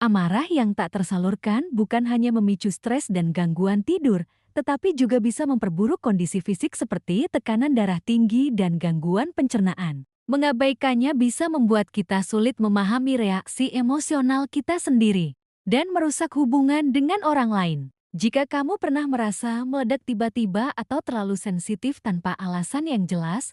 Amarah yang tak tersalurkan bukan hanya memicu stres dan gangguan tidur, tetapi juga bisa memperburuk kondisi fisik seperti tekanan darah tinggi dan gangguan pencernaan. Mengabaikannya bisa membuat kita sulit memahami reaksi emosional kita sendiri dan merusak hubungan dengan orang lain. Jika kamu pernah merasa meledak tiba-tiba atau terlalu sensitif tanpa alasan yang jelas,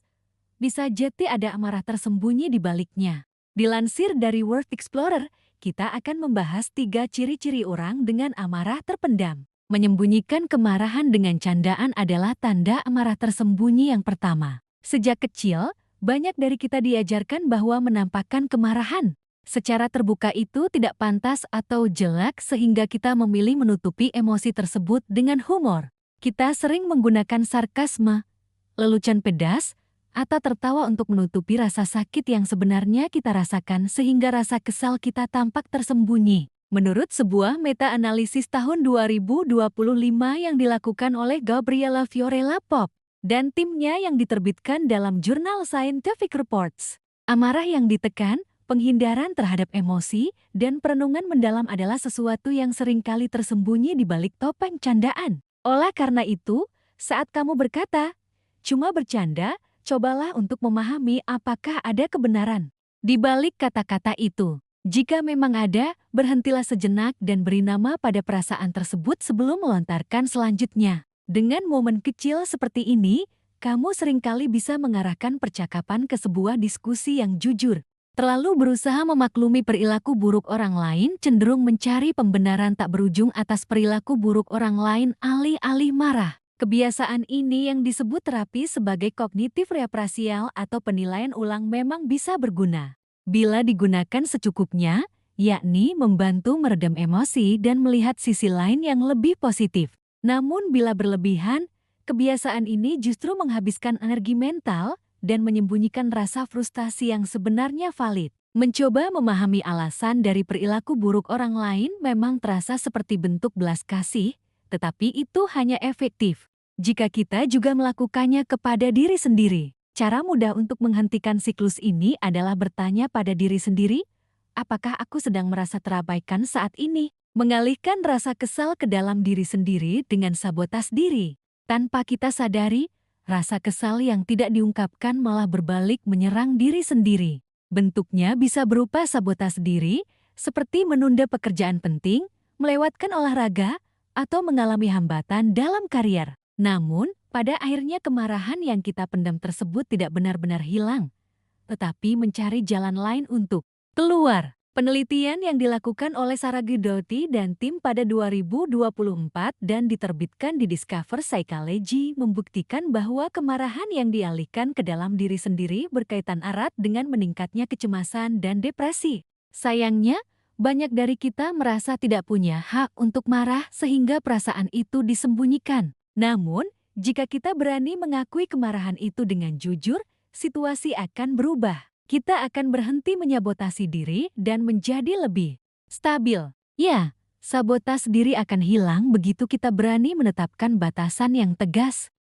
bisa jadi ada amarah tersembunyi di baliknya. Dilansir dari World Explorer, kita akan membahas 3 ciri-ciri orang dengan amarah terpendam. Menyembunyikan kemarahan dengan candaan adalah tanda amarah tersembunyi yang pertama. Sejak kecil, banyak dari kita diajarkan bahwa menampakkan kemarahan secara terbuka itu tidak pantas atau jelek sehingga kita memilih menutupi emosi tersebut dengan humor. Kita sering menggunakan sarkasme, lelucon pedas, atau tertawa untuk menutupi rasa sakit yang sebenarnya kita rasakan sehingga rasa kesal kita tampak tersembunyi. Menurut sebuah meta-analisis tahun 2025 yang dilakukan oleh Gabriela Fiorella Pop dan timnya yang diterbitkan dalam jurnal Scientific Reports, amarah yang ditekan, penghindaran terhadap emosi, dan perenungan mendalam adalah sesuatu yang seringkali tersembunyi di balik topeng candaan. Oleh karena itu, saat kamu berkata, "Cuma bercanda," cobalah untuk memahami apakah ada kebenaran di balik kata-kata itu. Jika memang ada, berhentilah sejenak dan beri nama pada perasaan tersebut sebelum melontarkan selanjutnya. Dengan momen kecil seperti ini, kamu seringkali bisa mengarahkan percakapan ke sebuah diskusi yang jujur. Terlalu berusaha memaklumi perilaku buruk orang lain cenderung mencari pembenaran tak berujung atas perilaku buruk orang lain alih-alih marah. Kebiasaan ini yang disebut terapi sebagai kognitif reappraisial atau penilaian ulang memang bisa berguna bila digunakan secukupnya, yakni membantu meredam emosi dan melihat sisi lain yang lebih positif. Namun bila berlebihan, kebiasaan ini justru menghabiskan energi mental dan menyembunyikan rasa frustasi yang sebenarnya valid. Mencoba memahami alasan dari perilaku buruk orang lain memang terasa seperti bentuk belas kasih, tetapi itu hanya efektif jika kita juga melakukannya kepada diri sendiri. Cara mudah untuk menghentikan siklus ini adalah bertanya pada diri sendiri, apakah aku sedang merasa terabaikan saat ini? Mengalihkan rasa kesal ke dalam diri sendiri dengan sabotas diri. Tanpa kita sadari, rasa kesal yang tidak diungkapkan malah berbalik menyerang diri sendiri. Bentuknya bisa berupa sabotas diri, seperti menunda pekerjaan penting, melewatkan olahraga, atau mengalami hambatan dalam karier. Namun, pada akhirnya kemarahan yang kita pendam tersebut tidak benar-benar hilang, tetapi mencari jalan lain untuk keluar. Penelitian yang dilakukan oleh Sarah Guidotti dan tim pada 2024 dan diterbitkan di Discover Psychology membuktikan bahwa kemarahan yang dialihkan ke dalam diri sendiri berkaitan erat dengan meningkatnya kecemasan dan depresi. Sayangnya, banyak dari kita merasa tidak punya hak untuk marah sehingga perasaan itu disembunyikan. Namun, jika kita berani mengakui kemarahan itu dengan jujur, situasi akan berubah. Kita akan berhenti menyabotasi diri dan menjadi lebih stabil. Ya, sabotas diri akan hilang begitu kita berani menetapkan batasan yang tegas.